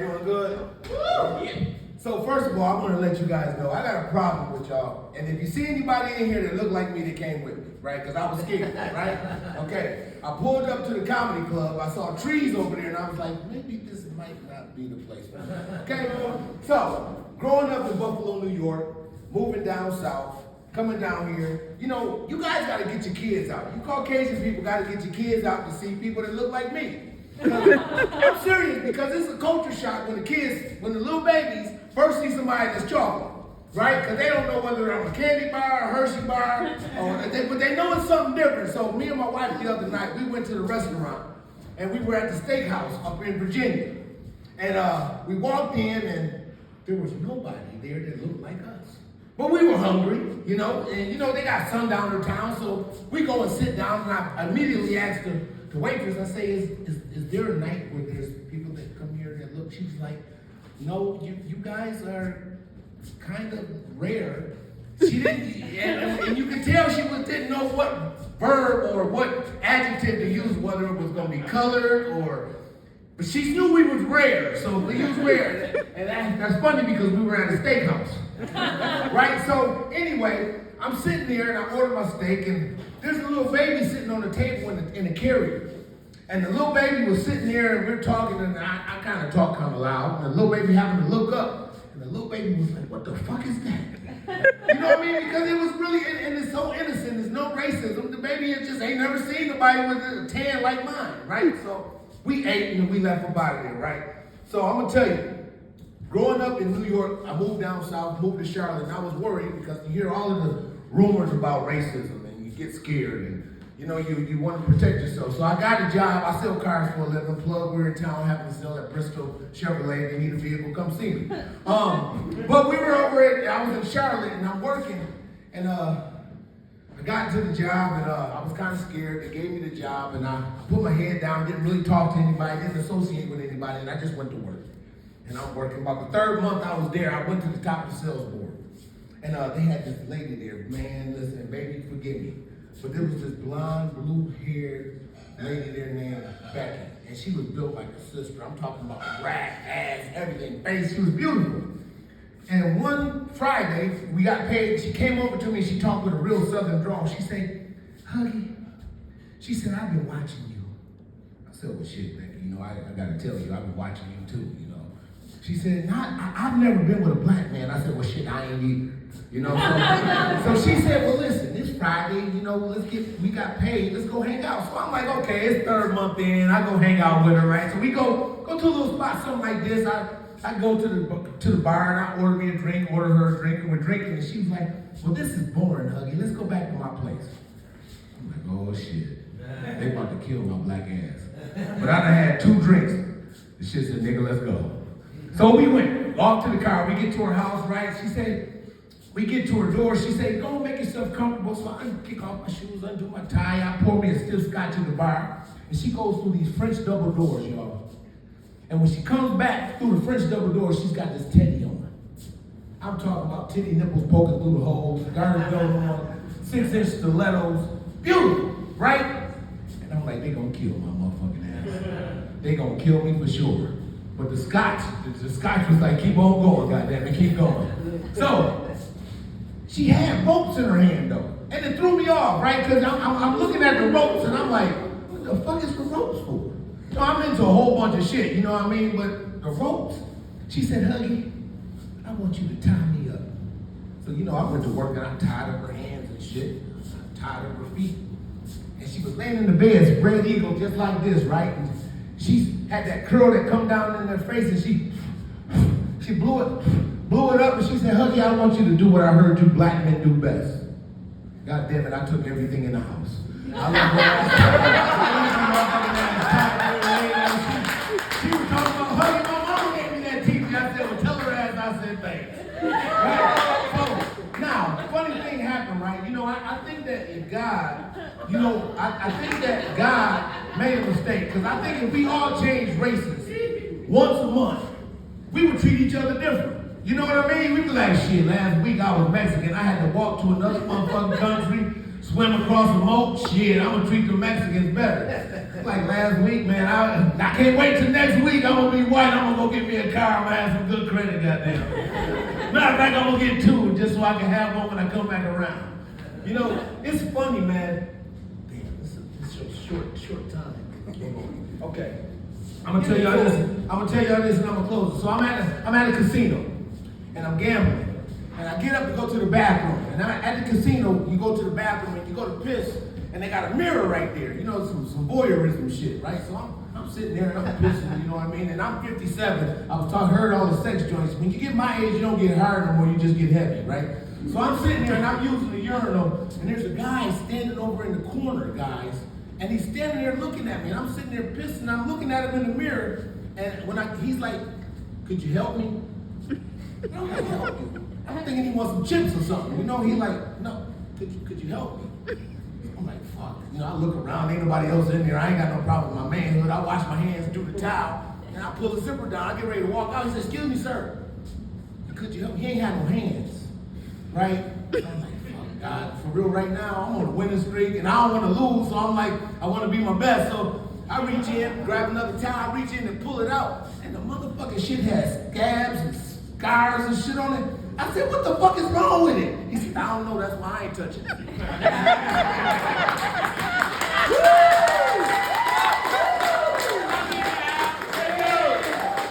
Y'all doing good? Yeah. So first of all, I want to let you guys know I got a problem with y'all. And if you see anybody in here that look like me, they came with me, right? Because I was scared, right? Okay. I pulled up to the comedy club. I saw trees over there, and I was like, maybe this might not be the place for me. Okay. So growing up in Buffalo, New York, moving down south, coming down here, you know, you guys got to get your kids out. You Caucasian people got to get your kids out to see people that look like me. I'm serious, because it's a culture shock when the little babies first see somebody that's chocolate, right? Because they don't know whether I'm a candy bar, a Hershey bar, but they know it's something different. So me and my wife the other night, we went to the restaurant, and we were at the steakhouse up in Virginia. And we walked in, and there was nobody there that looked like us. But we were hungry, you know, and you know, they got sundowner town, so we go and sit down, and I immediately asked the waitress, I say, is there a night where there's people that come here that look? She's like, no, you guys are kind of rare. She didn't, and you could tell she didn't know what verb or what adjective to use, whether it was going to be colored or, but she knew we was rare, so we used rare. And that's funny because we were at a steakhouse, right? So anyway, I'm sitting there and I order my steak, and there's a little baby sitting on the table in the carrier. And the little baby was sitting there, and we're talking, and I kind of talk kind of loud, and the little baby happened to look up, and the little baby was like, what the fuck is that? You know what I mean? Because it was really, and it's so innocent, there's no racism. The baby just ain't never seen nobody with a tan like mine, right? So we ate, and we left up out of there, right? So I'm gonna tell you, growing up in New York, I moved down south, moved to Charlotte, and I was worried because you hear all of the rumors about racism, and you get scared, and you know, you want to protect yourself. So I got a job. I sell cars for a living. Plug, we're in town, happen to sell at Bristol Chevrolet. They need a vehicle, come see me. But we were over I was in Charlotte, and I'm working, and I got to the job, and I was kind of scared. They gave me the job, and I put my head down, didn't really talk to anybody, didn't associate with anybody, and I just went to work. And I'm working. About the third month I was there, I went to the top of the sales board. And they had this lady there. Man, listen, baby, forgive me. But there was this blonde, blue-haired lady there named Becky. And she was built like a sister. I'm talking about rack, ass, everything, face. She was beautiful. And one Friday, we got paid. She came over to me. She talked with a real southern drawl. She said, Huggy, she said, I've been watching you. I said, well, shit, Becky, you know, I got to tell you, I've been watching you too, you know. She said, I've never been with a black man. I said, well, shit, I ain't either. You know, so she said, well, listen, it's Friday, you know, we got paid, let's go hang out. So I'm like, okay, it's third month in, I go hang out with her, right? So we go to a little spot, something like this. I go to the bar, and I order me a drink, order her a drink, and we're drinking, and she was like, well, this is boring, Huggy, let's go back to my place. I'm like, oh, shit, they about to kill my black ass. But I done had 2 drinks. The shit said, nigga, let's go. So we went off to the car, we get to her house, right? She said, we get to her door, she said, go make yourself comfortable. So I kick off my shoes, undo my tie, I pour me a stiff scotch in the bar, and she goes through these French double doors, y'all. And when she comes back through the French double doors, she's got this teddy on. I'm talking about titty nipples poking through the holes, garter belt on, 6-inch stilettos, beautiful, right? And I'm like, they gonna kill my motherfucking ass. They gonna kill me for sure. But the scotch was like, keep on going, goddammit, keep going. So, she had ropes in her hand though, and it threw me off, right? Because I'm looking at the ropes, and I'm like, what the fuck is the ropes for? So I'm into a whole bunch of shit, you know what I mean? But the ropes, she said, Huggy, I want you to tie me up. So, you know, I went to work, and I tied up her hands and shit. I tied up her feet. And she was laying in the bed, spread eagle, just like this, right? And she had that curl that come down in her face, and she blew it up, and she said, Huggy, I want you to do what I heard you black men do best. God damn it, I took everything in the house. I She was talking about, Huggy, my mama gave me that TV. I said, well, tell her ass I said thanks. Right? So, now, funny thing happened, right? You know, I think that if God, you know, I think that God made a mistake, because I think if we all changed races once a month, we would treat each other different. You know what I mean? We'd be like, shit, last week I was Mexican. I had to walk to another motherfucking country, swim across the moat. Shit, I'm gonna treat the Mexicans better. It's like last week, man. I can't wait till next week. I'm gonna be white. I'm gonna go get me a car. I'm gonna have some good credit, goddamn. Matter of fact, I'm gonna get two just so I can have one when I come back around. You know, it's funny, man. Damn, this is a short time. Okay. I'm gonna tell y'all this, and I'm gonna close it. So I'm at a casino, and I'm gambling. And I get up to go to the bathroom. And at the casino, you go to the bathroom and you go to piss, and they got a mirror right there. You know, some voyeurism shit, right? So I'm sitting there and I'm pissing, you know what I mean? And I'm 57. I was heard all the sex joints. When you get my age, you don't get hard no more, you just get heavy, right? So I'm sitting there and I'm using the urinal, and there's a guy standing over in the corner, guys. And he's standing there looking at me, and I'm sitting there pissing. I'm looking at him in the mirror, and he's like, "Could you help me?" I'm like, "Help you?" I'm thinking he wants some chips or something. You know, he's like, "No, could you help me?" I'm like, "Fuck." You know, I look around, ain't nobody else in there. I ain't got no problem with my manhood. I wash my hands through the towel, and I pull the zipper down. I get ready to walk out. He says, "Excuse me, sir. Could you help me?" He ain't had no hands, right? I'm like, God, for real right now, I'm on a winning streak and I don't want to lose, so I'm like, I want to be my best. So I reach in, grab another towel, I reach in and pull it out, and the motherfucking shit has scabs and scars and shit on it. I said, what the fuck is wrong with it? He said, I don't know, that's why I ain't touching it.